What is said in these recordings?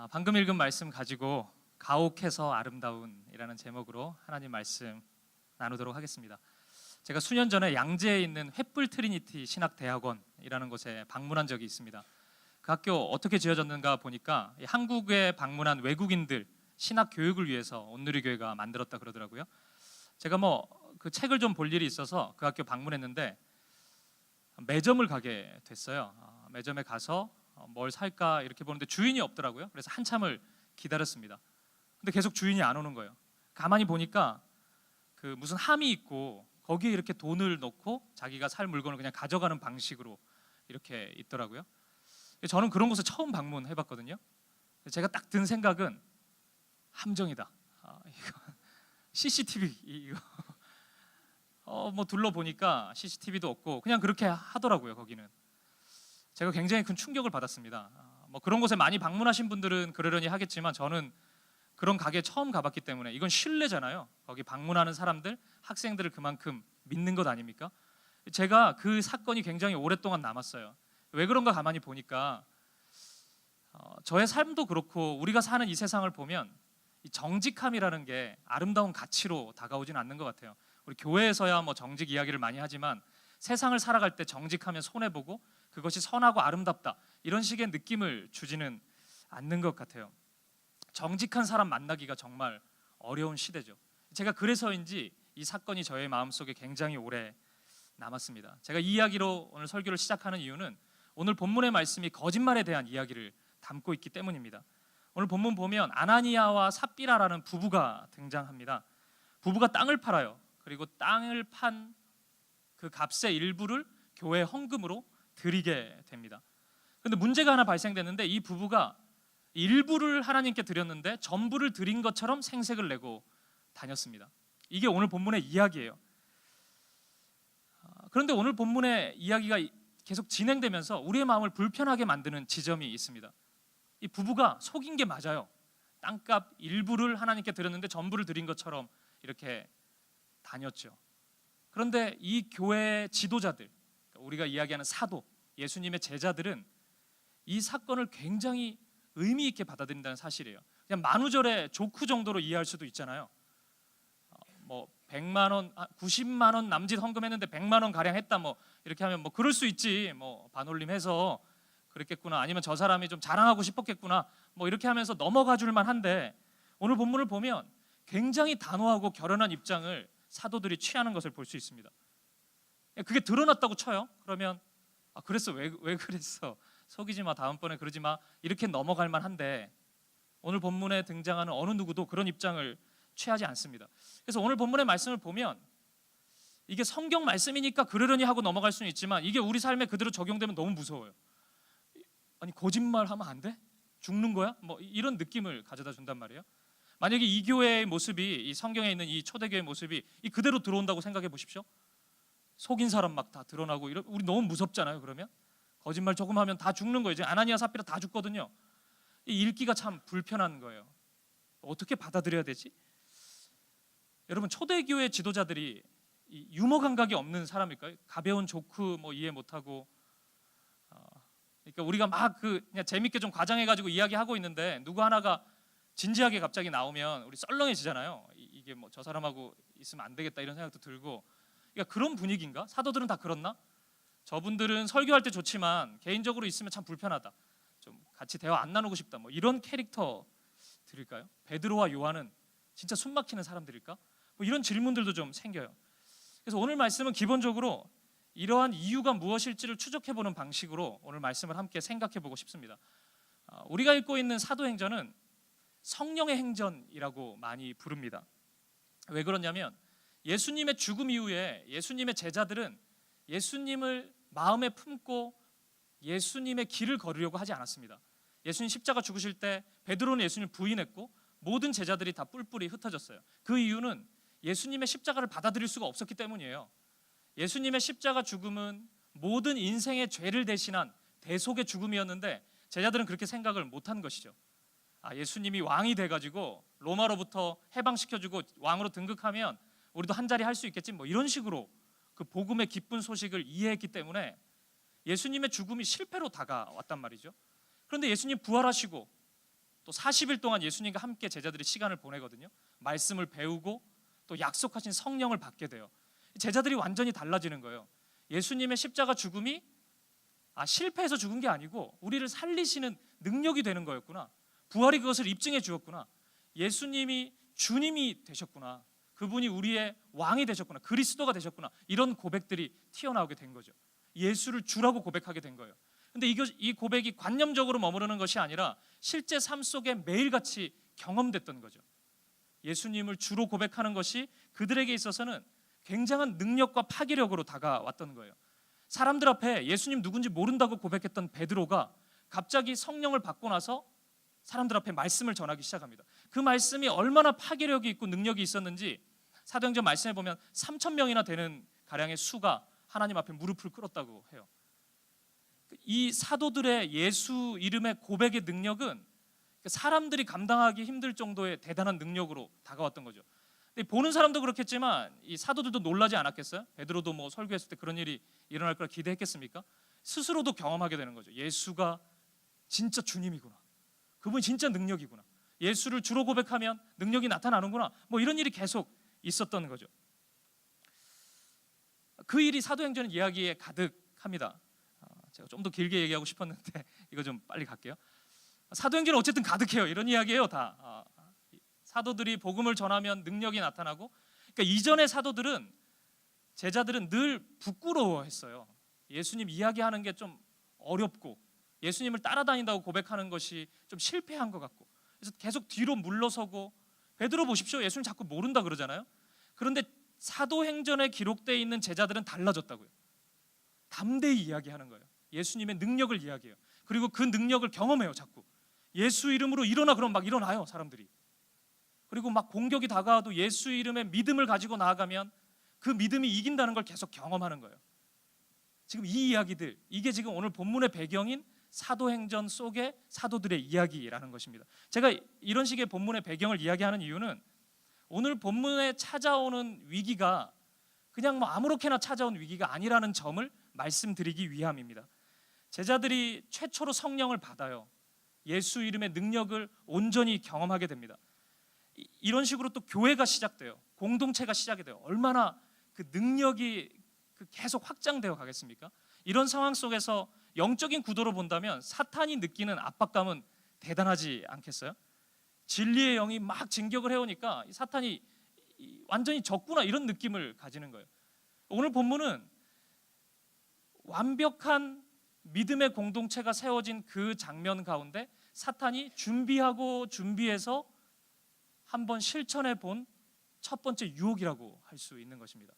방금 읽은 말씀 가지고 가혹해서 아름다운이라는 제목으로 하나님 말씀 나누도록 하겠습니다. 제가 수년 전에 양재에 있는 횃불 트리니티 신학대학원이라는 곳에 방문한 적이 있습니다. 그 학교 어떻게 지어졌는가 보니까 한국에 방문한 외국인들 신학 교육을 위해서 온누리교회가 만들었다 그러더라고요. 제가 그 책을 좀 볼 일이 있어서 그 학교 방문했는데 매점을 가게 됐어요. 매점에 가서 뭘 살까 이렇게 보는데 주인이 없더라고요. 그래서 한참을 기다렸습니다. 근데 계속 주인이 안 오는 거예요. 가만히 보니까 그 무슨 함이 있고 거기에 이렇게 돈을 넣고 자기가 살 물건을 그냥 가져가는 방식으로 이렇게 있더라고요. 저는 그런 곳을 처음 방문해봤거든요. 제가 딱 든 생각은 함정이다. 이거 CCTV 이거 둘러보니까 CCTV도 없고 그냥 그렇게 하더라고요. 거기는 제가 굉장히 큰 충격을 받았습니다. 그런 곳에 많이 방문하신 분들은 그러려니 하겠지만 저는 그런 가게 처음 가봤기 때문에 이건 신뢰잖아요. 거기 방문하는 사람들, 학생들을 그만큼 믿는 것 아닙니까? 제가 그 사건이 굉장히 오랫동안 남았어요. 왜 그런가 가만히 보니까 저의 삶도 그렇고 우리가 사는 이 세상을 보면 이 정직함이라는 게 아름다운 가치로 다가오진 않는 것 같아요. 우리 교회에서야 정직 이야기를 많이 하지만 세상을 살아갈 때 정직하면 손해보고 그것이 선하고 아름답다 이런 식의 느낌을 주지는 않는 것 같아요. 정직한 사람 만나기가 정말 어려운 시대죠. 제가 그래서인지 이 사건이 저의 마음속에 굉장히 오래 남았습니다. 제가 이 이야기로 오늘 설교를 시작하는 이유는 오늘 본문의 말씀이 거짓말에 대한 이야기를 담고 있기 때문입니다. 오늘 본문 보면 아나니아와 삽비라라는 부부가 등장합니다. 부부가 땅을 팔아요. 그리고 땅을 판 그 값의 일부를 교회 헌금으로 드리게 됩니다. 그런데 문제가 하나 발생됐는데 이 부부가 일부를 하나님께 드렸는데 전부를 드린 것처럼 생색을 내고 다녔습니다. 이게 오늘 본문의 이야기예요. 그런데 오늘 본문의 이야기가 계속 진행되면서 우리의 마음을 불편하게 만드는 지점이 있습니다. 이 부부가 속인 게 맞아요. 땅값 일부를 하나님께 드렸는데 전부를 드린 것처럼 이렇게 다녔죠. 그런데 이 교회의 지도자들, 우리가 이야기하는 사도, 예수님의 제자들은 이 사건을 굉장히 의미 있게 받아들인다는 사실이에요. 그냥 만우절의 조크 정도로 이해할 수도 있잖아요. 100만 원, 90만 원 남짓 헌금했는데 100만 원 가량 했다 이렇게 하면 그럴 수 있지. 반올림해서 그랬겠구나. 아니면 저 사람이 좀 자랑하고 싶었겠구나. 이렇게 하면서 넘어가 줄만 한데 오늘 본문을 보면 굉장히 단호하고 결연한 입장을 사도들이 취하는 것을 볼 수 있습니다. 그게 드러났다고 쳐요. 그러면 그랬어. 왜 그랬어? 속이지 마. 다음번에 그러지 마. 이렇게 넘어갈 만한데 오늘 본문에 등장하는 어느 누구도 그런 입장을 취하지 않습니다. 그래서 오늘 본문의 말씀을 보면 이게 성경 말씀이니까 그러려니 하고 넘어갈 수는 있지만 이게 우리 삶에 그대로 적용되면 너무 무서워요. 아니 거짓말하면 안 돼? 죽는 거야? 이런 느낌을 가져다 준단 말이에요. 만약에 이 교회의 모습이 이 성경에 있는 이 초대교회의 모습이 이 그대로 들어온다고 생각해 보십시오. 속인 사람 막 다 드러나고 우리 너무 무섭잖아요. 그러면 거짓말 조금 하면 다 죽는 거예요. 이제 아나니아 삽비라 다 죽거든요. 이 읽기가 참 불편한 거예요. 어떻게 받아들여야 되지? 여러분 초대교회 지도자들이 이 유머 감각이 없는 사람일까요? 가벼운 조크 이해 못하고 그러니까 우리가 막 그냥 재밌게 좀 과장해가지고 이야기하고 있는데 누구 하나가 진지하게 갑자기 나오면 우리 썰렁해지잖아요. 이게 저 사람하고 있으면 안 되겠다 이런 생각도 들고 그러니까 그런 분위기인가? 사도들은 다 그렇나? 저분들은 설교할 때 좋지만 개인적으로 있으면 참 불편하다. 좀 같이 대화 안 나누고 싶다. 이런 캐릭터들일까요? 베드로와 요한은 진짜 숨막히는 사람들일까? 이런 질문들도 좀 생겨요. 그래서 오늘 말씀은 기본적으로 이러한 이유가 무엇일지를 추적해보는 방식으로 오늘 말씀을 함께 생각해보고 싶습니다. 우리가 읽고 있는 사도행전은 성령의 행전이라고 많이 부릅니다. 왜 그러냐면 예수님의 죽음 이후에 예수님의 제자들은 예수님을 마음에 품고 예수님의 길을 걸으려고 하지 않았습니다. 예수님 십자가 죽으실 때 베드로는 예수님을 부인했고 모든 제자들이 다 뿔뿔이 흩어졌어요. 그 이유는 예수님의 십자가를 받아들일 수가 없었기 때문이에요. 예수님의 십자가 죽음은 모든 인생의 죄를 대신한 대속의 죽음이었는데 제자들은 그렇게 생각을 못한 것이죠. 예수님이 왕이 돼가지고 로마로부터 해방시켜주고 왕으로 등극하면 우리도 한 자리 할 수 있겠지 이런 식으로 그 복음의 기쁜 소식을 이해했기 때문에 예수님의 죽음이 실패로 다가왔단 말이죠. 그런데 예수님 부활하시고 또 40일 동안 예수님과 함께 제자들이 시간을 보내거든요. 말씀을 배우고 또 약속하신 성령을 받게 돼요. 제자들이 완전히 달라지는 거예요. 예수님의 십자가 죽음이 실패해서 죽은 게 아니고 우리를 살리시는 능력이 되는 거였구나. 부활이 그것을 입증해 주었구나. 예수님이 주님이 되셨구나. 그분이 우리의 왕이 되셨구나. 그리스도가 되셨구나. 이런 고백들이 튀어나오게 된 거죠. 예수를 주라고 고백하게 된 거예요. 근데 이 고백이 관념적으로 머무르는 것이 아니라 실제 삶 속에 매일같이 경험됐던 거죠. 예수님을 주로 고백하는 것이 그들에게 있어서는 굉장한 능력과 파괴력으로 다가왔던 거예요. 사람들 앞에 예수님 누군지 모른다고 고백했던 베드로가 갑자기 성령을 받고 나서 사람들 앞에 말씀을 전하기 시작합니다. 그 말씀이 얼마나 파괴력이 있고 능력이 있었는지 사도행전 말씀에 보면 3,000명이나 되는 가량의 수가 하나님 앞에 무릎을 꿇었다고 해요. 이 사도들의 예수 이름의 고백의 능력은 사람들이 감당하기 힘들 정도의 대단한 능력으로 다가왔던 거죠. 근데 보는 사람도 그렇겠지만 이 사도들도 놀라지 않았겠어요? 베드로도 뭐 설교했을 때 그런 일이 일어날 거라 기대했겠습니까? 스스로도 경험하게 되는 거죠. 예수가 진짜 주님이구나. 그분이 진짜 능력이구나. 예수를 주로 고백하면 능력이 나타나는구나. 뭐 이런 일이 계속 있었던 거죠. 그 일이 사도행전 이야기에 가득합니다. 제가 좀 더 길게 얘기하고 싶었는데 이거 좀 빨리 갈게요. 사도행전은 어쨌든 가득해요. 이런 이야기예요. 다 사도들이 복음을 전하면 능력이 나타나고, 그러니까 이전의 사도들은 제자들은 늘 부끄러워했어요. 예수님 이야기하는 게 좀 어렵고 예수님을 따라다닌다고 고백하는 것이 좀 실패한 것 같고, 그래서 계속 뒤로 물러서고, 베드로 보십시오. 예수님 자꾸 모른다 그러잖아요. 그런데 사도행전에 기록되어 있는 제자들은 달라졌다고요. 담대히 이야기하는 거예요. 예수님의 능력을 이야기해요. 그리고 그 능력을 경험해요. 자꾸 예수 이름으로 일어나 그러면 막 일어나요 사람들이. 그리고 막 공격이 다가와도 예수 이름의 믿음을 가지고 나아가면 그 믿음이 이긴다는 걸 계속 경험하는 거예요. 지금 이 이야기들, 이게 지금 오늘 본문의 배경인 사도행전 속의 사도들의 이야기라는 것입니다. 제가 이런 식의 본문의 배경을 이야기하는 이유는 오늘 본문에 찾아오는 위기가 그냥 뭐 아무렇게나 찾아온 위기가 아니라는 점을 말씀드리기 위함입니다. 제자들이 최초로 성령을 받아요. 예수 이름의 능력을 온전히 경험하게 됩니다. 이런 식으로 또 교회가 시작돼요. 공동체가 시작이 돼요. 얼마나 그 능력이 계속 확장되어 가겠습니까? 이런 상황 속에서 영적인 구도로 본다면 사탄이 느끼는 압박감은 대단하지 않겠어요? 진리의 영이 막 진격을 해오니까 사탄이 완전히 졌구나 이런 느낌을 가지는 거예요. 오늘 본문은 완벽한 믿음의 공동체가 세워진 그 장면 가운데 사탄이 준비해서 한번 실천해 본 첫 번째 유혹이라고 할 수 있는 것입니다.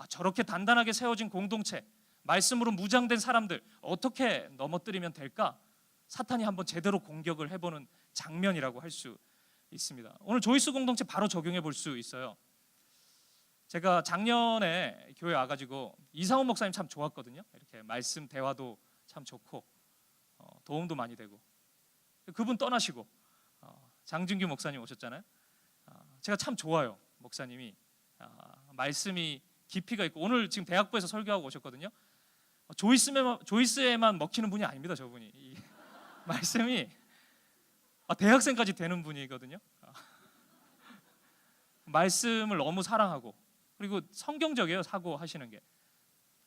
저렇게 단단하게 세워진 공동체, 말씀으로 무장된 사람들 어떻게 넘어뜨리면 될까? 사탄이 한번 제대로 공격을 해보는 장면이라고 할 수 있습니다. 오늘 조이스 공동체 바로 적용해 볼 수 있어요. 제가 작년에 교회 와가지고 이상훈 목사님 참 좋았거든요. 이렇게 말씀 대화도 참 좋고 도움도 많이 되고. 그분 떠나시고 장준규 목사님 오셨잖아요. 제가 참 좋아요. 목사님이 말씀이 깊이가 있고, 오늘 지금 대학부에서 설교하고 오셨거든요. 조이스에만 먹히는 분이 아닙니다. 저분이 이 말씀이 대학생까지 되는 분이거든요. 말씀을 너무 사랑하고, 그리고 성경적이에요. 사고하시는 게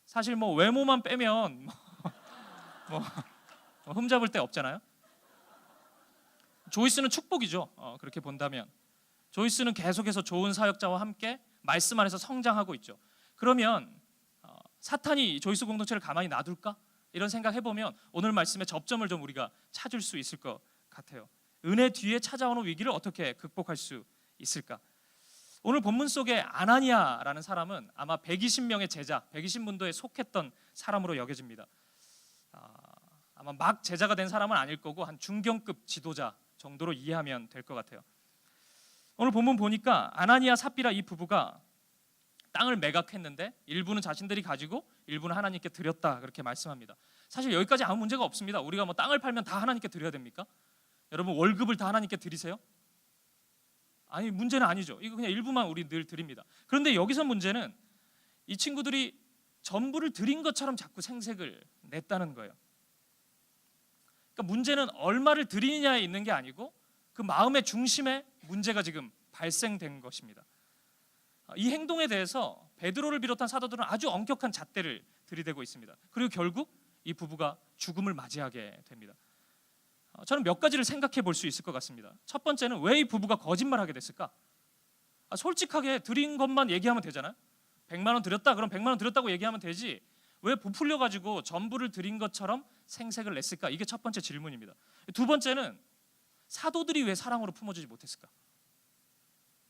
사실 뭐 외모만 빼면 뭐 흠잡을 데 없잖아요. 조이스는 축복이죠. 그렇게 본다면 조이스는 계속해서 좋은 사역자와 함께 말씀 안에서 성장하고 있죠. 그러면 사탄이 조이스 공동체를 가만히 놔둘까? 이런 생각 해보면 오늘 말씀의 접점을 좀 우리가 찾을 수 있을 것 같아요. 은혜 뒤에 찾아오는 위기를 어떻게 극복할 수 있을까? 오늘 본문 속에 아나니아라는 사람은 아마 120명의 제자, 120문도에 속했던 사람으로 여겨집니다. 아마 막 제자가 된 사람은 아닐 거고 한 중경급 지도자 정도로 이해하면 될 것 같아요. 오늘 본문 보니까 아나니아 삽비라 이 부부가 땅을 매각했는데 일부는 자신들이 가지고 일부는 하나님께 드렸다 그렇게 말씀합니다. 사실 여기까지 아무 문제가 없습니다. 우리가 뭐 땅을 팔면 다 하나님께 드려야 됩니까? 여러분 월급을 다 하나님께 드리세요? 아니, 문제는 아니죠. 이거 그냥 일부만 우리 늘 드립니다. 그런데 여기서 문제는 이 친구들이 전부를 드린 것처럼 자꾸 생색을 냈다는 거예요. 그러니까 문제는 얼마를 드리느냐에 있는 게 아니고 그 마음의 중심에 문제가 지금 발생된 것입니다. 이 행동에 대해서 베드로를 비롯한 사도들은 아주 엄격한 잣대를 들이대고 있습니다. 그리고 결국 이 부부가 죽음을 맞이하게 됩니다. 저는 몇 가지를 생각해 볼 수 있을 것 같습니다. 첫 번째는 왜 이 부부가 거짓말하게 됐을까? 솔직하게 드린 것만 얘기하면 되잖아요. 100만 원 드렸다, 그럼 100만 원 드렸다고 얘기하면 되지 왜 부풀려 가지고 전부를 드린 것처럼 생색을 냈을까? 이게 첫 번째 질문입니다. 두 번째는 사도들이 왜 사랑으로 품어주지 못했을까?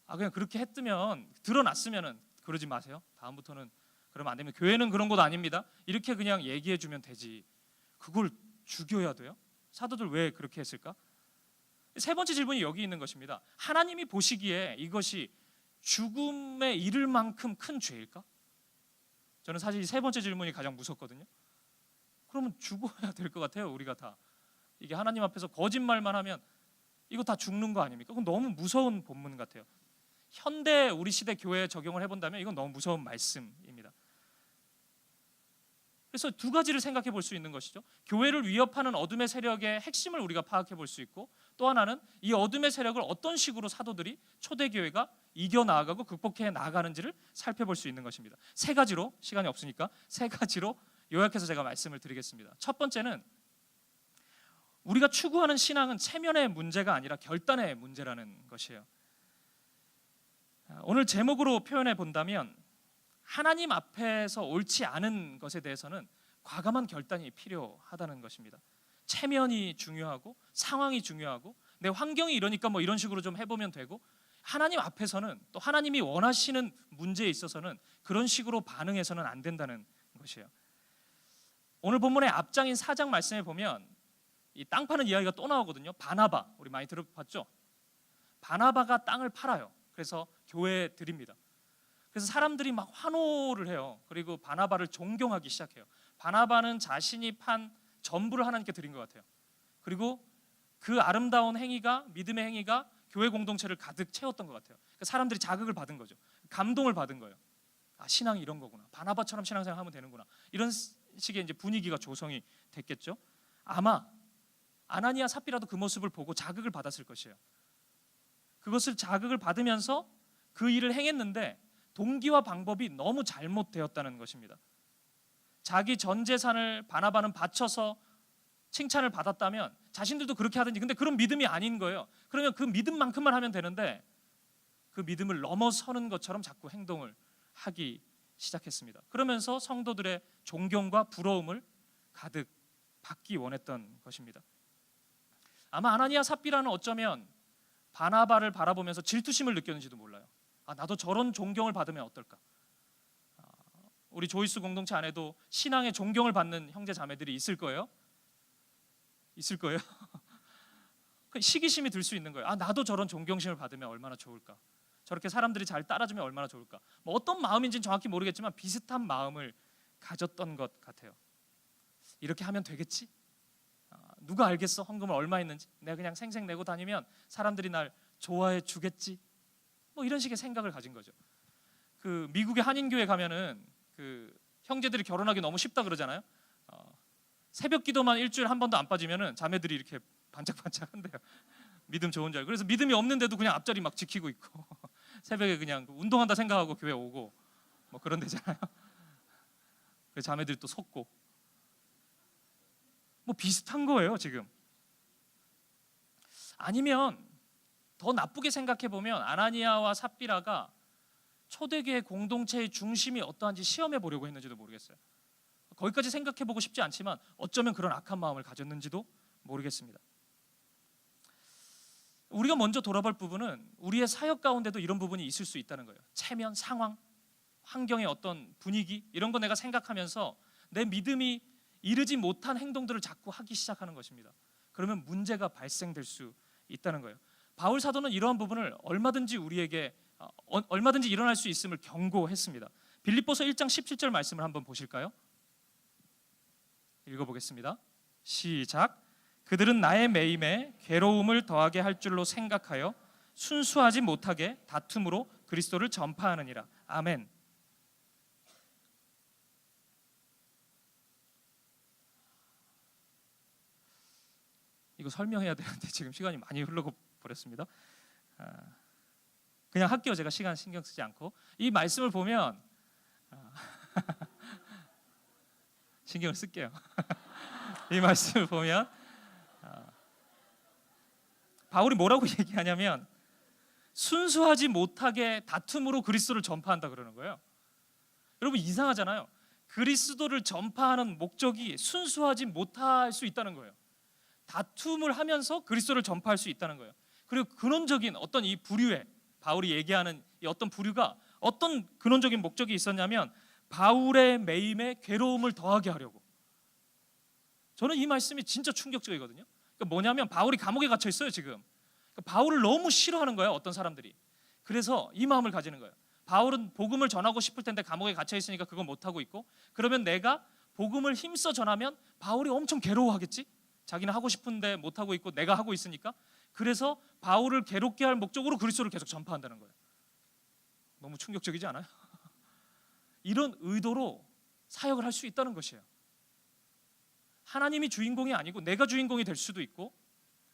그냥 그렇게 했으면, 드러났으면은 그러지 마세요. 다음부터는 그러면 안 됩니다. 교회는 그런 곳 아닙니다. 이렇게 그냥 얘기해 주면 되지. 그걸 죽여야 돼요? 사도들 왜 그렇게 했을까? 세 번째 질문이 여기 있는 것입니다. 하나님이 보시기에 이것이 죽음에 이를 만큼 큰 죄일까? 저는 사실 이 세 번째 질문이 가장 무섭거든요. 그러면 죽어야 될 것 같아요, 우리가 다. 이게 하나님 앞에서 거짓말만 하면 이거 다 죽는 거 아닙니까? 그건 너무 무서운 본문 같아요. 현대 우리 시대 교회에 적용을 해본다면 이건 너무 무서운 말씀입니다. 그래서 두 가지를 생각해 볼 수 있는 것이죠. 교회를 위협하는 어둠의 세력의 핵심을 우리가 파악해 볼 수 있고, 또 하나는 이 어둠의 세력을 어떤 식으로 사도들이 초대교회가 이겨나가고 극복해 나가는지를 살펴볼 수 있는 것입니다. 세 가지로, 시간이 없으니까 세 가지로 요약해서 제가 말씀을 드리겠습니다. 첫 번째는 우리가 추구하는 신앙은 체면의 문제가 아니라 결단의 문제라는 것이에요. 오늘 제목으로 표현해 본다면 하나님 앞에서 옳지 않은 것에 대해서는 과감한 결단이 필요하다는 것입니다. 체면이 중요하고 상황이 중요하고 내 환경이 이러니까 뭐 이런 식으로 좀 해보면 되고, 하나님 앞에서는, 또 하나님이 원하시는 문제에 있어서는 그런 식으로 반응해서는 안 된다는 것이에요. 오늘 본문의 앞장인 4장 말씀에 보면 이 땅 파는 이야기가 또 나오거든요. 바나바, 우리 많이 들어봤죠? 바나바가 땅을 팔아요. 그래서 교회에 드립니다. 그래서 사람들이 막 환호를 해요. 그리고 바나바를 존경하기 시작해요. 바나바는 자신이 판 전부를 하나님께 드린 것 같아요. 그리고 그 아름다운 행위가, 믿음의 행위가 교회 공동체를 가득 채웠던 것 같아요. 그러니까 사람들이 자극을 받은 거죠. 감동을 받은 거예요. 신앙이 이런 거구나. 바나바처럼 신앙생활 하면 되는구나. 이런 식의 이제 분위기가 조성이 됐겠죠. 아마 아나니아 삽비라도 그 모습을 보고 자극을 받았을 것이에요. 그것을 자극을 받으면서 그 일을 행했는데 동기와 방법이 너무 잘못되었다는 것입니다. 자기 전 재산을 바나바는 바쳐서 칭찬을 받았다면 자신들도 그렇게 하든지, 근데 그런 믿음이 아닌 거예요. 그러면 그 믿음만큼만 하면 되는데 그 믿음을 넘어서는 것처럼 자꾸 행동을 하기 시작했습니다. 그러면서 성도들의 존경과 부러움을 가득 받기 원했던 것입니다. 아마 아나니아 삽비라는 어쩌면 바나바를 바라보면서 질투심을 느꼈는지도 몰라요. 나도 저런 존경을 받으면 어떨까? 우리 조이스 공동체 안에도 신앙의 존경을 받는 형제 자매들이 있을 거예요. 있을 거예요. 시기심이 들 수 있는 거예요. 나도 저런 존경심을 받으면 얼마나 좋을까? 저렇게 사람들이 잘 따라주면 얼마나 좋을까? 뭐 어떤 마음인지는 정확히 모르겠지만 비슷한 마음을 가졌던 것 같아요. 이렇게 하면 되겠지? 누가 알겠어? 헌금을 얼마 했는지? 내가 그냥 생색 내고 다니면 사람들이 날 좋아해 주겠지? 뭐 이런 식의 생각을 가진 거죠. 그 미국의 한인교회 가면은 그 형제들이 결혼하기 너무 쉽다 그러잖아요. 새벽 기도만 일주일에 한 번도 안 빠지면은 자매들이 이렇게 반짝반짝한대요. 믿음 좋은 줄 알고. 그래서 믿음이 없는데도 그냥 앞자리 막 지키고 있고 새벽에 그냥 운동한다 생각하고 교회 오고 뭐 그런 데잖아요. 그래서 자매들이 또 속고 뭐 비슷한 거예요 지금. 아니면 더 나쁘게 생각해 보면 아나니아와 삽비라가 초대교회 공동체의 중심이 어떠한지 시험해 보려고 했는지도 모르겠어요. 거기까지 생각해 보고 싶지 않지만 어쩌면 그런 악한 마음을 가졌는지도 모르겠습니다. 우리가 먼저 돌아볼 부분은 우리의 사역 가운데도 이런 부분이 있을 수 있다는 거예요. 체면, 상황, 환경의 어떤 분위기, 이런 거 내가 생각하면서 내 믿음이 이르지 못한 행동들을 자꾸 하기 시작하는 것입니다. 그러면 문제가 발생될 수 있다는 거예요. 바울 사도는 이러한 부분을 얼마든지 우리에게 얼마든지 일어날 수 있음을 경고했습니다. 빌립보서 1장 17절 말씀을 한번 보실까요? 읽어보겠습니다. 시작. 그들은 나의 매임에 괴로움을 더하게 할 줄로 생각하여 순수하지 못하게 다툼으로 그리스도를 전파하느니라. 아멘. 이거 설명해야 되는데 지금 시간이 많이 흘러고 버렸습니다. 그냥 할게요. 제가 시간 신경 쓰지 않고 이 말씀을 보면 신경을 쓸게요. 이 말씀을 보면 바울이 뭐라고 얘기하냐면 순수하지 못하게 다툼으로 그리스도를 전파한다 그러는 거예요. 여러분 이상하잖아요. 그리스도를 전파하는 목적이 순수하지 못할 수 있다는 거예요. 다툼을 하면서 그리스도를 전파할 수 있다는 거예요. 그리고 근원적인 어떤 이 부류에 바울이 얘기하는 이 어떤 부류가 어떤 근원적인 목적이 있었냐면 바울의 매임에 괴로움을 더하게 하려고. 저는 이 말씀이 진짜 충격적이거든요. 그러니까 뭐냐면 바울이 감옥에 갇혀 있어요 지금. 그러니까 바울을 너무 싫어하는 거예요 어떤 사람들이. 그래서 이 마음을 가지는 거예요. 바울은 복음을 전하고 싶을 텐데 감옥에 갇혀 있으니까 그건 못 하고 있고, 그러면 내가 복음을 힘써 전하면 바울이 엄청 괴로워하겠지. 자기는 하고 싶은데 못 하고 있고 내가 하고 있으니까. 그래서 바울을 괴롭게 할 목적으로 그리스도를 계속 전파한다는 거예요. 너무 충격적이지 않아요? 이런 의도로 사역을 할 수 있다는 것이에요. 하나님이 주인공이 아니고 내가 주인공이 될 수도 있고,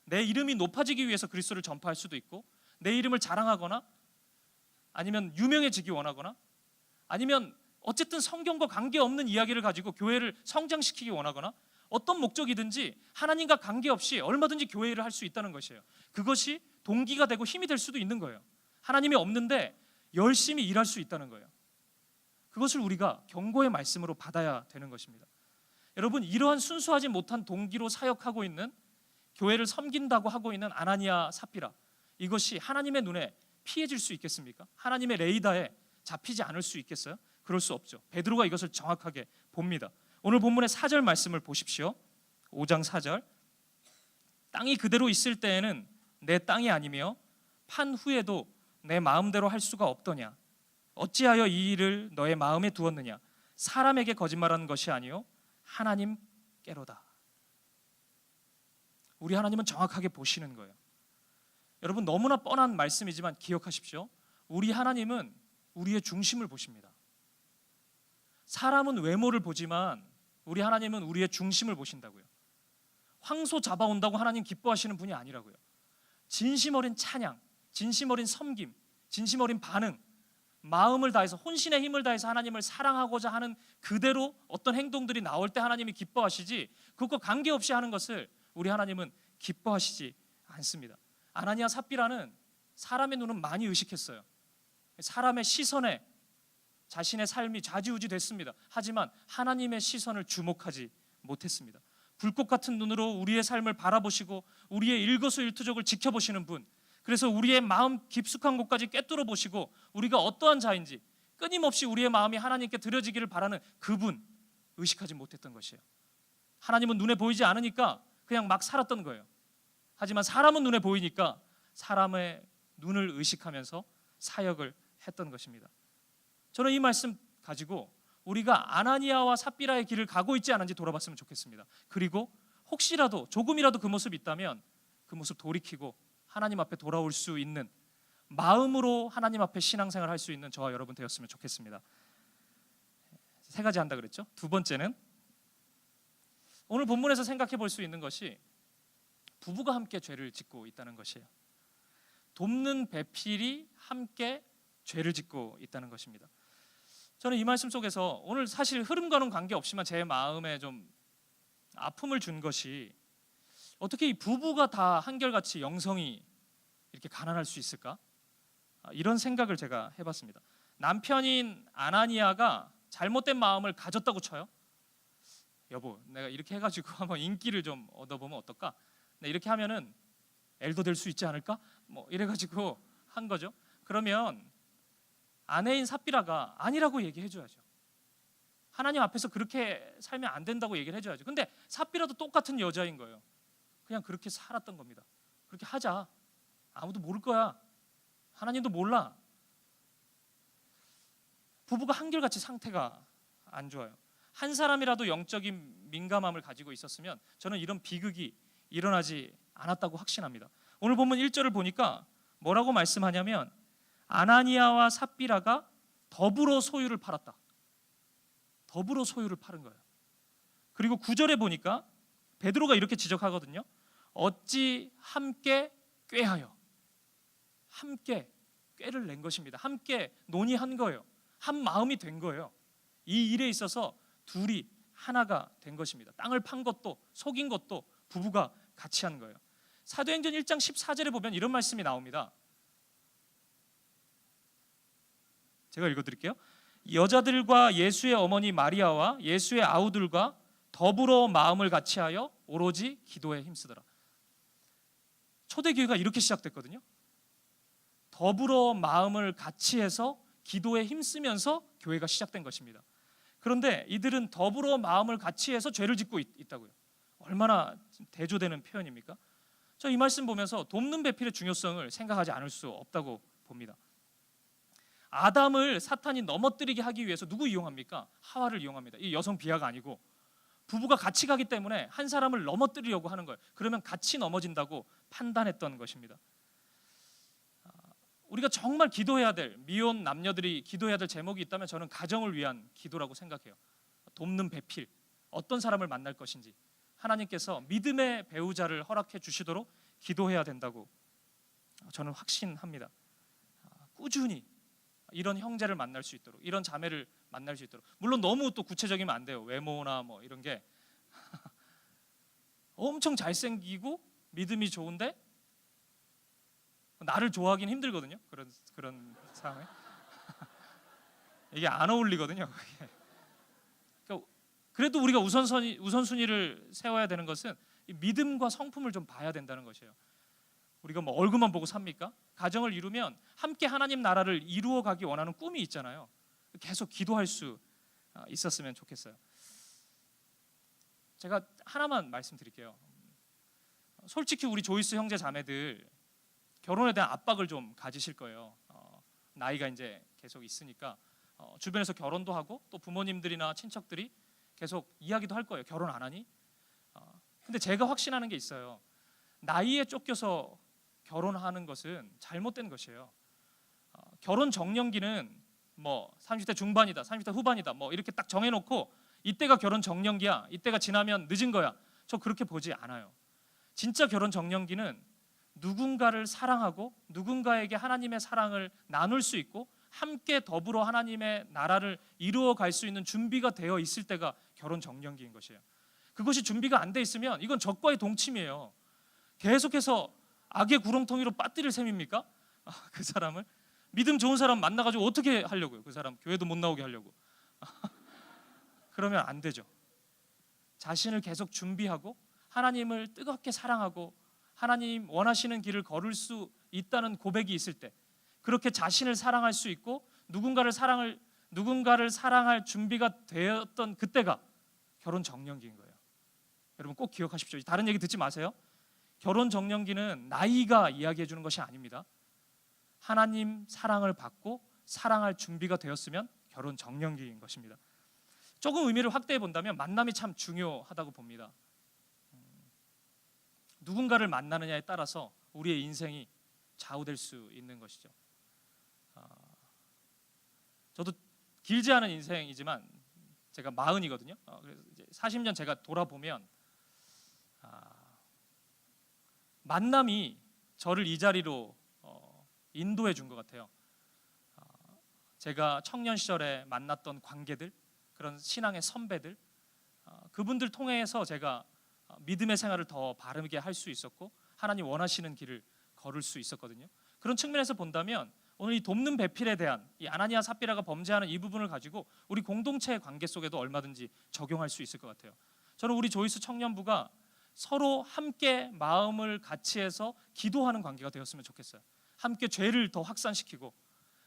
내 이름이 높아지기 위해서 그리스도를 전파할 수도 있고, 내 이름을 자랑하거나 아니면 유명해지기 원하거나 아니면 어쨌든 성경과 관계없는 이야기를 가지고 교회를 성장시키기 원하거나 어떤 목적이든지 하나님과 관계없이 얼마든지 교회 일을 할 수 있다는 것이에요. 그것이 동기가 되고 힘이 될 수도 있는 거예요. 하나님이 없는데 열심히 일할 수 있다는 거예요. 그것을 우리가 경고의 말씀으로 받아야 되는 것입니다. 여러분 이러한 순수하지 못한 동기로 사역하고 있는, 교회를 섬긴다고 하고 있는 아나니아 삽비라, 이것이 하나님의 눈에 피해질 수 있겠습니까? 하나님의 레이더에 잡히지 않을 수 있겠어요? 그럴 수 없죠. 베드로가 이것을 정확하게 봅니다. 오늘 본문의 4절 말씀을 보십시오. 5장 4절. 땅이 그대로 있을 때에는 내 땅이 아니며 판 후에도 내 마음대로 할 수가 없더냐. 어찌하여 이 일을 너의 마음에 두었느냐. 사람에게 거짓말하는 것이 아니요 하나님께로다. 우리 하나님은 정확하게 보시는 거예요. 여러분 너무나 뻔한 말씀이지만 기억하십시오. 우리 하나님은 우리의 중심을 보십니다. 사람은 외모를 보지만 우리 하나님은 우리의 중심을 보신다고요. 황소 잡아온다고 하나님 기뻐하시는 분이 아니라고요. 진심 어린 찬양, 진심 어린 섬김, 진심 어린 반응, 마음을 다해서 혼신의 힘을 다해서 하나님을 사랑하고자 하는 그대로 어떤 행동들이 나올 때 하나님이 기뻐하시지, 그것과 관계없이 하는 것을 우리 하나님은 기뻐하시지 않습니다. 아나니아 삽비라는 사람의 눈은 많이 의식했어요. 사람의 시선에 자신의 삶이 좌지우지 됐습니다. 하지만 하나님의 시선을 주목하지 못했습니다. 불꽃 같은 눈으로 우리의 삶을 바라보시고 우리의 일거수일투족을 지켜보시는 분, 그래서 우리의 마음 깊숙한 곳까지 꿰뚫어 보시고 우리가 어떠한 자인지 끊임없이 우리의 마음이 하나님께 드려지기를 바라는 그분 의식하지 못했던 것이에요. 하나님은 눈에 보이지 않으니까 그냥 막 살았던 거예요. 하지만 사람은 눈에 보이니까 사람의 눈을 의식하면서 사역을 했던 것입니다. 저는 이 말씀 가지고 우리가 아나니아와 삽비라의 길을 가고 있지 않은지 돌아봤으면 좋겠습니다. 그리고 혹시라도 조금이라도 그 모습이 있다면 그 모습 돌이키고 하나님 앞에 돌아올 수 있는 마음으로 하나님 앞에 신앙생활 할 수 있는 저와 여러분 되었으면 좋겠습니다. 3가지 한다 그랬죠? 두 번째는 오늘 본문에서 생각해 볼 수 있는 것이 부부가 함께 죄를 짓고 있다는 것이에요. 돕는 배필이 함께 죄를 짓고 있다는 것입니다. 저는 이 말씀 속에서 오늘 사실 흐름과는 관계없지만 제 마음에 좀 아픔을 준 것이, 어떻게 이 부부가 다 한결같이 영성이 이렇게 가난할 수 있을까? 이런 생각을 제가 해봤습니다. 남편인 아나니아가 잘못된 마음을 가졌다고 쳐요. 여보, 내가 이렇게 해가지고 한번 인기를 좀 얻어보면 어떨까? 이렇게 하면은 엘더 될 수 있지 않을까? 뭐 이래가지고 한 거죠. 그러면 아내인 삽비라가 아니라고 얘기해줘야죠. 하나님 앞에서 그렇게 살면 안 된다고 얘기를 해줘야죠. 근데 삽비라도 똑같은 여자인 거예요. 그냥 그렇게 살았던 겁니다. 그렇게 하자. 아무도 모를 거야. 하나님도 몰라. 부부가 한결같이 상태가 안 좋아요. 한 사람이라도 영적인 민감함을 가지고 있었으면 저는 이런 비극이 일어나지 않았다고 확신합니다. 오늘 본문 1절을 보니까 뭐라고 말씀하냐면 아나니아와 삽비라가 더불어 소유를 팔았다. 더불어 소유를 파는 거예요. 그리고 9절에 보니까 베드로가 이렇게 지적하거든요. 어찌 함께 꾀하여. 함께 꾀를 낸 것입니다. 함께 논의한 거예요. 한 마음이 된 거예요. 이 일에 있어서 둘이 하나가 된 것입니다. 땅을 판 것도 속인 것도 부부가 같이 한 거예요. 사도행전 1장 14절에 보면 이런 말씀이 나옵니다. 제가 읽어드릴게요. 여자들과 예수의 어머니 마리아와 예수의 아우들과 더불어 마음을 같이하여 오로지 기도에 힘쓰더라. 초대교회가 이렇게 시작됐거든요. 더불어 마음을 같이해서 기도에 힘쓰면서 교회가 시작된 것입니다. 그런데 이들은 더불어 마음을 같이해서 죄를 짓고 있다고요. 얼마나 대조되는 표현입니까? 저 이 말씀 보면서 돕는 배필의 중요성을 생각하지 않을 수 없다고 봅니다. 아담을 사탄이 넘어뜨리게 하기 위해서 누구 이용합니까? 하와를 이용합니다. 이 여성 비하가 아니고 부부가 같이 가기 때문에 한 사람을 넘어뜨리려고 하는 거예요. 그러면 같이 넘어진다고 판단했던 것입니다. 우리가 정말 기도해야 될, 미혼 남녀들이 기도해야 될 제목이 있다면 저는 가정을 위한 기도라고 생각해요. 돕는 배필, 어떤 사람을 만날 것인지 하나님께서 믿음의 배우자를 허락해 주시도록 기도해야 된다고 저는 확신합니다. 꾸준히 이런 형제를 만날 수 있도록, 이런 자매를 만날 수 있도록. 물론 너무 또 구체적이면 안 돼요. 외모나 뭐 이런 게 엄청 잘생기고 믿음이 좋은데 나를 좋아하기는 힘들거든요. 그런 상황에 이게 안 어울리거든요. 그러니까 그래도 우리가 우선순위를 세워야 되는 것은 이 믿음과 성품을 좀 봐야 된다는 것이에요. 우리가 뭐 얼굴만 보고 삽니까? 가정을 이루면 함께 하나님 나라를 이루어 가기 원하는 꿈이 있잖아요. 계속 기도할 수 있었으면 좋겠어요. 제가 하나만 말씀드릴게요. 솔직히 우리 조이스 형제 자매들 결혼에 대한 압박을 좀 가지실 거예요. 나이가 이제 계속 있으니까 주변에서 결혼도 하고 또 부모님들이나 친척들이 계속 이야기도 할 거예요. 결혼 안 하니? 근데 제가 확신하는 게 있어요. 나이에 쫓겨서 결혼하는 것은 잘못된 것이에요. 결혼 정년기는 뭐 30대 중반이다, 30대 후반이다, 뭐 이렇게 딱 정해놓고 이때가 결혼 정년기야, 이때가 지나면 늦은 거야. 저 그렇게 보지 않아요. 진짜 결혼 정년기는 누군가를 사랑하고 누군가에게 하나님의 사랑을 나눌 수 있고 함께 더불어 하나님의 나라를 이루어 갈 수 있는 준비가 되어 있을 때가 결혼 정년기인 것이에요. 그것이 준비가 안 돼 있으면 이건 적과의 동침이에요. 계속해서 악의 구렁텅이로 빠뜨릴 셈입니까? 그 사람을 믿음 좋은 사람 만나가지고 어떻게 하려고요? 그 사람 교회도 못 나오게 하려고. 그러면 안 되죠. 자신을 계속 준비하고 하나님을 뜨겁게 사랑하고 하나님 원하시는 길을 걸을 수 있다는 고백이 있을 때, 그렇게 자신을 사랑할 수 있고 누군가를 사랑할 준비가 되었던 그때가 결혼 정년기인 거예요. 여러분 꼭 기억하십시오. 다른 얘기 듣지 마세요. 결혼 정년기는 나이가 이야기해 주는 것이 아닙니다. 하나님 사랑을 받고 사랑할 준비가 되었으면 결혼 정년기인 것입니다. 조금 의미를 확대해 본다면 만남이 참 중요하다고 봅니다. 누군가를 만나느냐에 따라서 우리의 인생이 좌우될 수 있는 것이죠. 저도 길지 않은 인생이지만 제가 40이거든요. 그래서 이제 40년 제가 돌아보면 만남이 저를 이 자리로 인도해 준 것 같아요. 제가 청년 시절에 만났던 관계들, 그런 신앙의 선배들, 그분들 통해서 제가 믿음의 생활을 더 바르게 할 수 있었고 하나님 원하시는 길을 걸을 수 있었거든요. 그런 측면에서 본다면 오늘 이 돕는 배필에 대한 이 아나니아 삽비라가 범죄하는 이 부분을 가지고 우리 공동체의 관계 속에도 얼마든지 적용할 수 있을 것 같아요. 저는 우리 조이스 청년부가 서로 함께 마음을 같이해서 기도하는 관계가 되었으면 좋겠어요. 함께 죄를 더 확산시키고,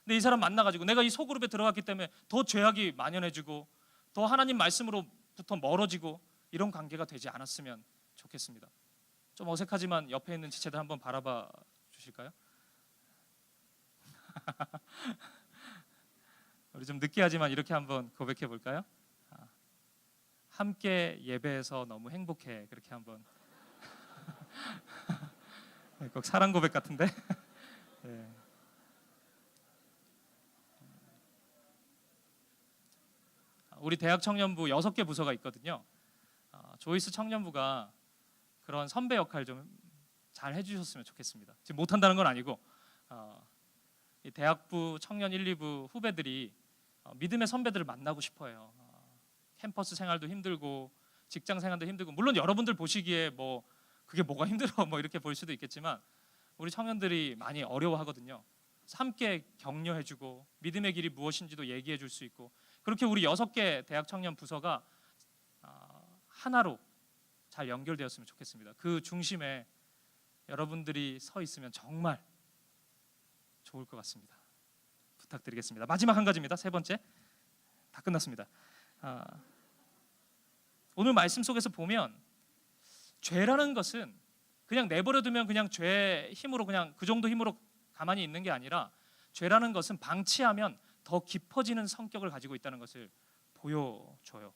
근데 이 사람 만나가지고 내가 이 소그룹에 들어갔기 때문에 더 죄악이 만연해지고 더 하나님 말씀으로부터 멀어지고 이런 관계가 되지 않았으면 좋겠습니다. 좀 어색하지만 옆에 있는 지체들 한번 바라봐 주실까요? 우리 좀 느끼하지만 이렇게 한번 고백해 볼까요? 함께 예배해서 너무 행복해. 그렇게 한번 꼭 사랑 고백 같은데. 네. 우리 대학 청년부 6개 부서가 있거든요. 조이스 청년부가 그런 선배 역할 좀 잘 해주셨으면 좋겠습니다. 지금 못한다는 건 아니고 이 대학부 청년 1, 2부 후배들이 믿음의 선배들을 만나고 싶어요. 캠퍼스 생활도 힘들고 직장 생활도 힘들고, 물론 여러분들 보시기에 뭐 그게 뭐가 힘들어 뭐 이렇게 볼 수도 있겠지만 우리 청년들이 많이 어려워하거든요. 그래서 함께 격려해주고 믿음의 길이 무엇인지도 얘기해줄 수 있고, 그렇게 우리 6개 대학 청년 부서가 하나로 잘 연결되었으면 좋겠습니다. 그 중심에 여러분들이 서 있으면 정말 좋을 것 같습니다. 부탁드리겠습니다. 마지막 한 가지입니다. 세 번째, 다 끝났습니다. 오늘 말씀 속에서 보면 죄라는 것은 그냥 내버려두면 그냥 죄 힘으로 그냥 그 정도 힘으로 가만히 있는 게 아니라, 죄라는 것은 방치하면 더 깊어지는 성격을 가지고 있다는 것을 보여줘요.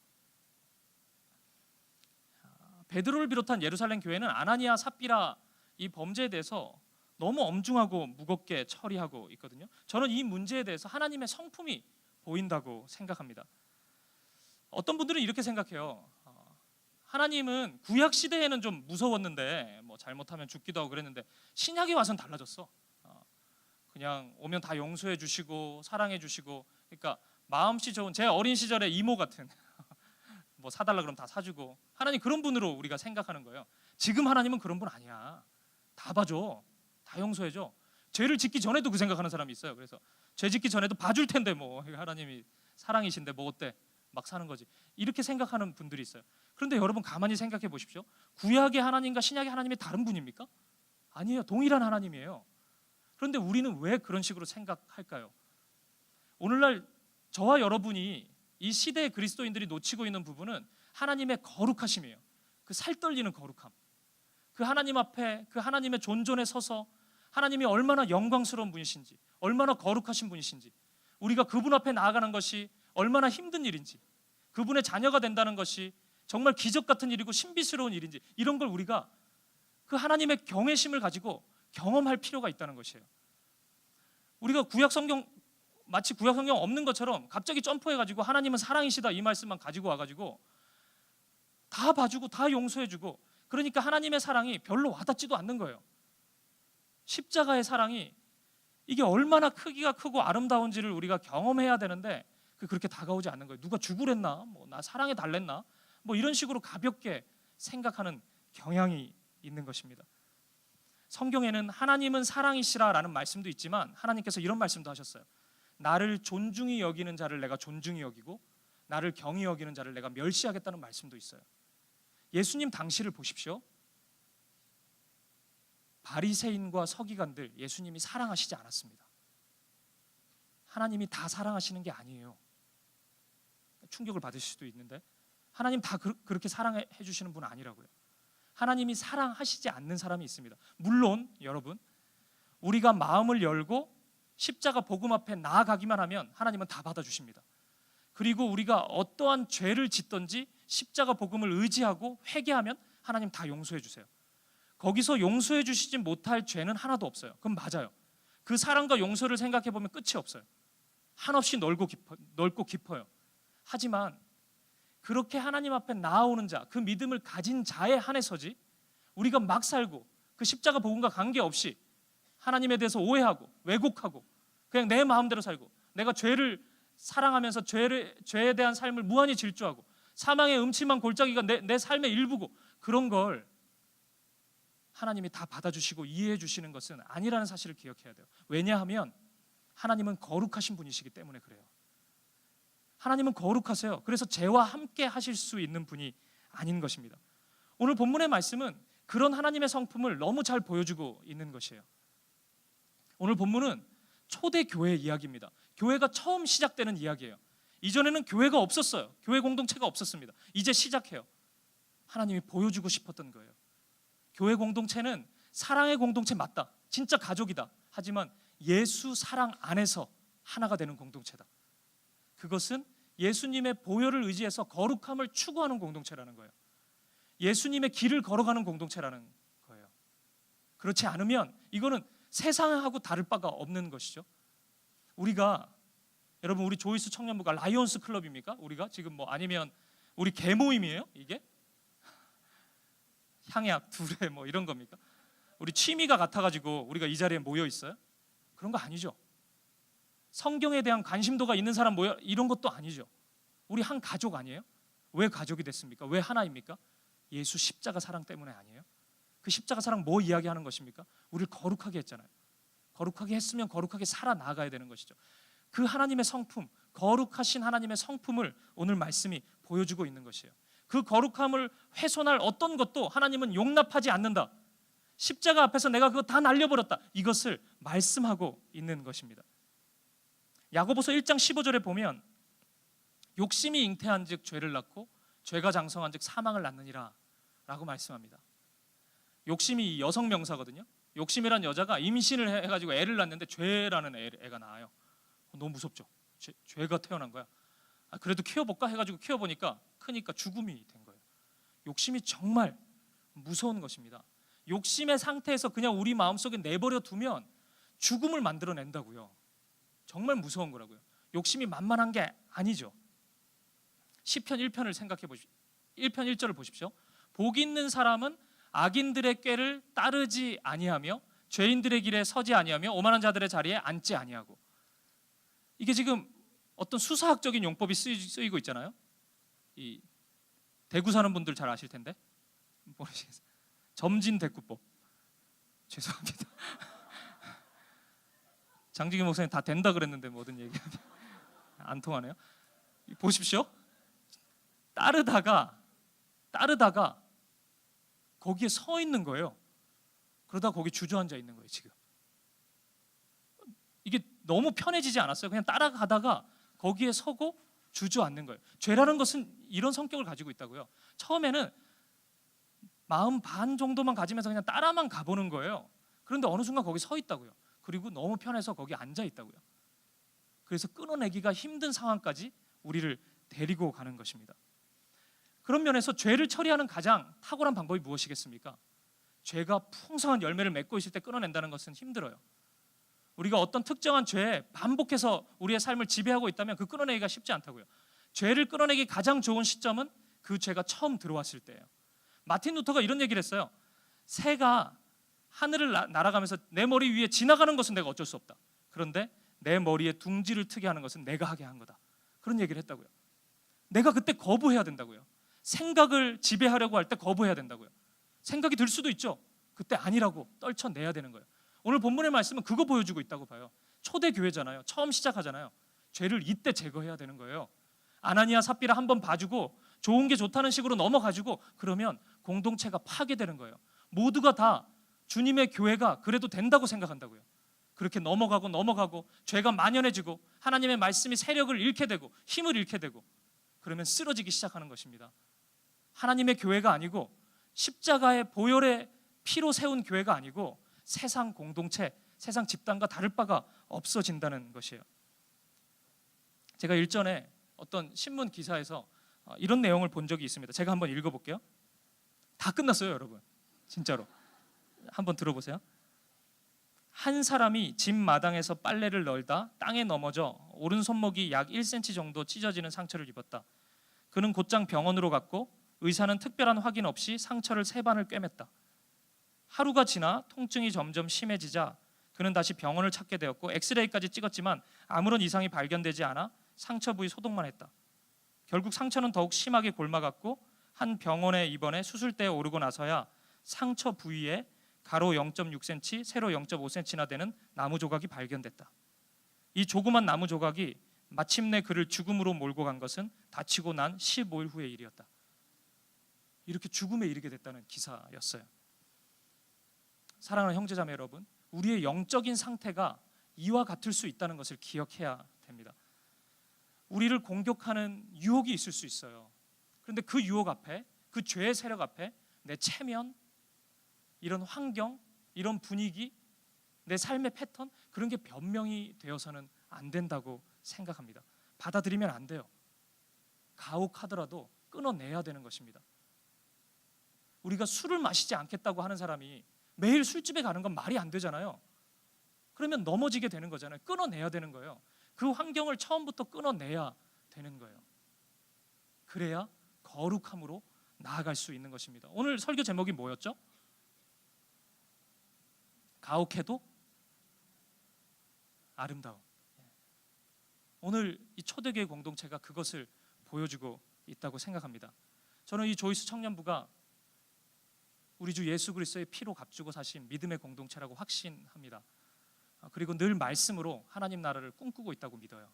베드로를 비롯한 예루살렘 교회는 아나니아, 삽비라 이 범죄에 대해서 너무 엄중하고 무겁게 처리하고 있거든요. 저는 이 문제에 대해서 하나님의 성품이 보인다고 생각합니다. 어떤 분들은 이렇게 생각해요. 하나님은 구약 시대에는 좀 무서웠는데 뭐 잘못하면 죽기도 하고 그랬는데 신약에 와서는 달라졌어. 그냥 오면 다 용서해 주시고 사랑해 주시고, 그러니까 마음씨 좋은 제 어린 시절의 이모 같은 뭐 사달라 그러면 다 사주고, 하나님 그런 분으로 우리가 생각하는 거예요. 지금 하나님은 그런 분 아니야. 다 봐줘, 다 용서해줘. 죄를 짓기 전에도 그 생각하는 사람이 있어요. 그래서 죄 짓기 전에도 봐줄 텐데 뭐 하나님이 사랑이신데 뭐 어때, 막 사는 거지, 이렇게 생각하는 분들이 있어요. 그런데 여러분 가만히 생각해 보십시오. 구약의 하나님과 신약의 하나님이 다른 분입니까? 아니에요. 동일한 하나님이에요. 그런데 우리는 왜 그런 식으로 생각할까요? 오늘날 저와 여러분이 이 시대의 그리스도인들이 놓치고 있는 부분은 하나님의 거룩하심이에요. 그 살떨리는 거룩함, 그 하나님 앞에, 그 하나님의 존전에 서서 하나님이 얼마나 영광스러운 분이신지, 얼마나 거룩하신 분이신지, 우리가 그분 앞에 나아가는 것이 얼마나 힘든 일인지, 그분의 자녀가 된다는 것이 정말 기적 같은 일이고 신비스러운 일인지, 이런 걸 우리가 그 하나님의 경외심을 가지고 경험할 필요가 있다는 것이에요. 우리가 구약 성경, 마치 구약 성경 없는 것처럼 갑자기 점프해가지고 하나님은 사랑이시다 이 말씀만 가지고 와가지고 다 봐주고 다 용서해주고, 그러니까 하나님의 사랑이 별로 와닿지도 않는 거예요. 십자가의 사랑이 이게 얼마나 크기가 크고 아름다운지를 우리가 경험해야 되는데 그렇게 다가오지 않는 거예요. 누가 죽으랬나, 뭐 나 사랑해 달랬나, 뭐 이런 식으로 가볍게 생각하는 경향이 있는 것입니다. 성경에는 하나님은 사랑이시라라는 말씀도 있지만 하나님께서 이런 말씀도 하셨어요. 나를 존중히 여기는 자를 내가 존중히 여기고 나를 경히 여기는 자를 내가 멸시하겠다는 말씀도 있어요. 예수님 당시를 보십시오. 바리새인과 서기관들 예수님이 사랑하시지 않았습니다. 하나님이 다 사랑하시는 게 아니에요. 충격을 받으실 수도 있는데 하나님 다 그렇게 사랑해 주시는 분 아니라고요. 하나님이 사랑하시지 않는 사람이 있습니다. 물론 여러분, 우리가 마음을 열고 십자가 복음 앞에 나아가기만 하면 하나님은 다 받아주십니다. 그리고 우리가 어떠한 죄를 짓든지 십자가 복음을 의지하고 회개하면 하나님 다 용서해 주세요. 거기서 용서해 주시지 못할 죄는 하나도 없어요. 그럼 맞아요. 그 사랑과 용서를 생각해 보면 끝이 없어요. 한없이 넓고 깊어요. 하지만 그렇게 하나님 앞에 나아오는 자, 그 믿음을 가진 자에 한해서지 우리가 막 살고 그 십자가 복음과 관계없이 하나님에 대해서 오해하고 왜곡하고 그냥 내 마음대로 살고 내가 죄를 사랑하면서 죄에 대한 삶을 무한히 질주하고 사망의 음침한 골짜기가 내 삶의 일부고, 그런 걸 하나님이 다 받아주시고 이해해 주시는 것은 아니라는 사실을 기억해야 돼요. 왜냐하면 하나님은 거룩하신 분이시기 때문에 그래요. 하나님은 거룩하세요. 그래서 죄와 함께 하실 수 있는 분이 아닌 것입니다. 오늘 본문의 말씀은 그런 하나님의 성품을 너무 잘 보여주고 있는 것이에요. 오늘 본문은 초대 교회 이야기입니다. 교회가 처음 시작되는 이야기예요. 이전에는 교회가 없었어요. 교회 공동체가 없었습니다. 이제 시작해요. 하나님이 보여주고 싶었던 거예요. 교회 공동체는 사랑의 공동체 맞다, 진짜 가족이다. 하지만 예수 사랑 안에서 하나가 되는 공동체다. 그것은 예수님의 보혈을 의지해서 거룩함을 추구하는 공동체라는 거예요. 예수님의 길을 걸어가는 공동체라는 거예요. 그렇지 않으면 이거는 세상하고 다를 바가 없는 것이죠. 우리가, 여러분, 우리 조이스 청년부가 라이온스 클럽입니까? 우리가 지금 뭐 아니면 우리 개모임이에요? 이게? 향약, 두레 뭐 이런 겁니까? 우리 취미가 같아가지고 우리가 이 자리에 모여 있어요? 그런 거 아니죠. 성경에 대한 관심도가 있는 사람 모여 이런 것도 아니죠. 우리 한 가족 아니에요? 왜 가족이 됐습니까? 왜 하나입니까? 예수 십자가 사랑 때문에 아니에요? 그 십자가 사랑 뭐 이야기하는 것입니까? 우리를 거룩하게 했잖아요. 거룩하게 했으면 거룩하게 살아나가야 되는 것이죠. 그 하나님의 성품, 거룩하신 하나님의 성품을 오늘 말씀이 보여주고 있는 것이에요. 그 거룩함을 훼손할 어떤 것도 하나님은 용납하지 않는다. 십자가 앞에서 내가 그거 다 날려버렸다. 이것을 말씀하고 있는 것입니다. 야고보서 1장 15절에 보면 욕심이 잉태한즉 죄를 낳고 죄가 장성한즉 사망을 낳느니라 라고 말씀합니다. 욕심이 여성 명사거든요. 욕심이란 여자가 임신을 해가지고 애를 낳는데 죄라는 애가 나와요. 너무 무섭죠. 죄가 태어난 거야. 그래도 키워볼까 해가지고 키워보니까 크니까 죽음이 된 거예요. 욕심이 정말 무서운 것입니다. 욕심의 상태에서 그냥 우리 마음속에 내버려 두면 죽음을 만들어낸다고요. 정말 무서운 거라고요. 욕심이 만만한 게 아니죠. 시편 1편을 생각해 보십시오. 1편 1절을 보십시오. 복 있는 사람은 악인들의 꾀를 따르지 아니하며 죄인들의 길에 서지 아니하며 오만한 자들의 자리에 앉지 아니하고. 이게 지금 어떤 수사학적인 용법이 쓰이고 있잖아요. 이 대구 사는 분들 잘 아실 텐데 모르시겠어요? 점진대구법. 죄송합니다. 장직희 목사님 다 된다 그랬는데 뭐든 얘기하면 안 통하네요. 보십시오. 따르다가 거기에 서 있는 거예요. 그러다 거기 주저앉아 있는 거예요. 지금 이게 너무 편해지지 않았어요? 그냥 따라가다가 거기에 서고 주저앉는 거예요. 죄라는 것은 이런 성격을 가지고 있다고요. 처음에는 마음 반 정도만 가지면서 그냥 따라만 가보는 거예요. 그런데 어느 순간 거기 서 있다고요. 그리고 너무 편해서 거기 앉아 있다고요. 그래서 끊어내기가 힘든 상황까지 우리를 데리고 가는 것입니다. 그런 면에서 죄를 처리하는 가장 탁월한 방법이 무엇이겠습니까? 죄가 풍성한 열매를 맺고 있을 때 끊어낸다는 것은 힘들어요. 우리가 어떤 특정한 죄에 반복해서 우리의 삶을 지배하고 있다면 그 끊어내기가 쉽지 않다고요. 죄를 끊어내기 가장 좋은 시점은 그 죄가 처음 들어왔을 때예요. 마틴 루터가 이런 얘기를 했어요. 새가 하늘을 날아가면서 내 머리 위에 지나가는 것은 내가 어쩔 수 없다. 그런데 내 머리에 둥지를 트게 하는 것은 내가 하게 한 거다. 그런 얘기를 했다고요. 내가 그때 거부해야 된다고요. 생각을 지배하려고 할 때 거부해야 된다고요. 생각이 들 수도 있죠. 그때 아니라고 떨쳐내야 되는 거예요. 오늘 본문의 말씀은 그거 보여주고 있다고 봐요. 초대교회잖아요. 처음 시작하잖아요. 죄를 이때 제거해야 되는 거예요. 아나니아 삽비라 한번 봐주고 좋은 게 좋다는 식으로 넘어가지고 그러면 공동체가 파괴되는 거예요. 모두가 다 주님의 교회가 그래도 된다고 생각한다고요. 그렇게 넘어가고 죄가 만연해지고 하나님의 말씀이 세력을 잃게 되고 힘을 잃게 되고 그러면 쓰러지기 시작하는 것입니다. 하나님의 교회가 아니고 십자가의 보혈의 피로 세운 교회가 아니고 세상 공동체, 세상 집단과 다를 바가 없어진다는 것이에요. 제가 일전에 어떤 신문 기사에서 이런 내용을 본 적이 있습니다. 제가 한번 읽어볼게요. 다 끝났어요, 여러분. 진짜로. 한번 들어보세요. 한 사람이 집 마당에서 빨래를 널다 땅에 넘어져 오른손목이 약 1cm 정도 찢어지는 상처를 입었다. 그는 곧장 병원으로 갔고 의사는 특별한 확인 없이 상처를 3반을 꿰맸다. 하루가 지나 통증이 점점 심해지자 그는 다시 병원을 찾게 되었고 엑스레이까지 찍었지만 아무런 이상이 발견되지 않아 상처 부위 소독만 했다. 결국 상처는 더욱 심하게 골마갔고 한 병원에 입원해 수술대에 오르고 나서야 상처 부위에 가로 0.6cm, 세로 0.5cm나 되는 나무 조각이 발견됐다. 이 조그만 나무 조각이 마침내 그를 죽음으로 몰고 간 것은 다치고 난 15일 후의 일이었다. 이렇게 죽음에 이르게 됐다는 기사였어요. 사랑하는 형제자매 여러분, 우리의 영적인 상태가 이와 같을 수 있다는 것을 기억해야 됩니다. 우리를 공격하는 유혹이 있을 수 있어요. 그런데 그 유혹 앞에, 그 죄의 세력 앞에 내 체면, 이런 환경, 이런 분위기, 내 삶의 패턴 그런 게 변명이 되어서는 안 된다고 생각합니다. 받아들이면 안 돼요. 가혹하더라도 끊어내야 되는 것입니다. 우리가 술을 마시지 않겠다고 하는 사람이 매일 술집에 가는 건 말이 안 되잖아요. 그러면 넘어지게 되는 거잖아요. 끊어내야 되는 거예요. 그 환경을 처음부터 끊어내야 되는 거예요. 그래야 거룩함으로 나아갈 수 있는 것입니다. 오늘 설교 제목이 뭐였죠? 가혹해도 아름다움. 오늘 이 초대교회 공동체가 그것을 보여주고 있다고 생각합니다. 저는 이 조이스 청년부가 우리 주 예수 그리스도의 피로 값주고 사신 믿음의 공동체라고 확신합니다. 그리고 늘 말씀으로 하나님 나라를 꿈꾸고 있다고 믿어요.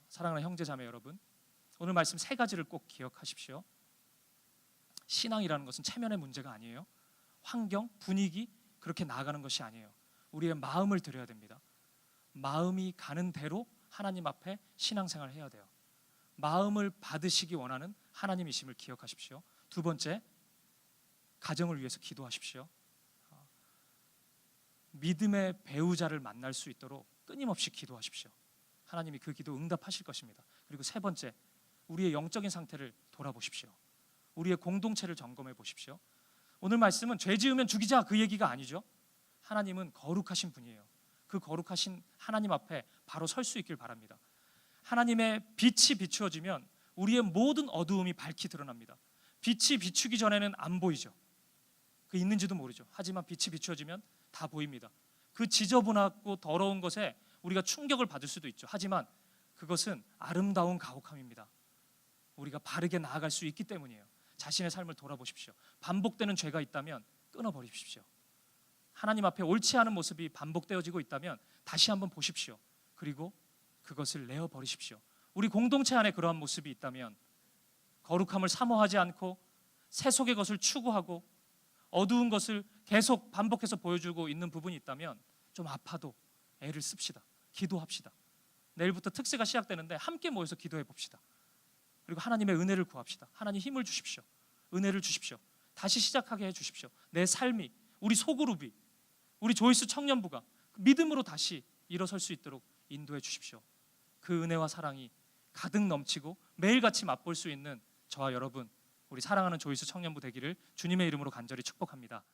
사랑하는 형제 자매 여러분, 오늘 말씀 세 가지를 꼭 기억하십시오. 신앙이라는 것은 체면의 문제가 아니에요. 환경, 분위기 그렇게 나아가는 것이 아니에요. 우리의 마음을 들여야 됩니다. 마음이 가는 대로 하나님 앞에 신앙생활을 해야 돼요. 마음을 받으시기 원하는 하나님이심을 기억하십시오. 두 번째, 가정을 위해서 기도하십시오. 믿음의 배우자를 만날 수 있도록 끊임없이 기도하십시오. 하나님이 그 기도 응답하실 것입니다. 그리고 세 번째, 우리의 영적인 상태를 돌아보십시오. 우리의 공동체를 점검해 보십시오. 오늘 말씀은 죄 지으면 죽이자 그 얘기가 아니죠. 하나님은 거룩하신 분이에요. 그 거룩하신 하나님 앞에 바로 설 수 있길 바랍니다. 하나님의 빛이 비추어지면 우리의 모든 어두움이 밝히 드러납니다. 빛이 비추기 전에는 안 보이죠. 그 있는지도 모르죠. 하지만 빛이 비추어지면 다 보입니다. 그 지저분하고 더러운 것에 우리가 충격을 받을 수도 있죠. 하지만 그것은 아름다운 가혹함입니다. 우리가 바르게 나아갈 수 있기 때문이에요. 자신의 삶을 돌아보십시오. 반복되는 죄가 있다면 끊어버리십시오. 하나님 앞에 옳지 않은 모습이 반복되어지고 있다면 다시 한번 보십시오. 그리고 그것을 내어버리십시오. 우리 공동체 안에 그러한 모습이 있다면 거룩함을 사모하지 않고 세속의 것을 추구하고 어두운 것을 계속 반복해서 보여주고 있는 부분이 있다면 좀 아파도 애를 씁시다. 기도합시다. 내일부터 특세가 시작되는데 함께 모여서 기도해 봅시다. 그리고 하나님의 은혜를 구합시다. 하나님 힘을 주십시오. 은혜를 주십시오. 다시 시작하게 해주십시오. 내 삶이, 우리 소그룹이, 우리 조이스 청년부가 믿음으로 다시 일어설 수 있도록 인도해 주십시오. 그 은혜와 사랑이 가득 넘치고 매일같이 맛볼 수 있는 저와 여러분, 우리 사랑하는 조이스 청년부 되기를 주님의 이름으로 간절히 축복합니다.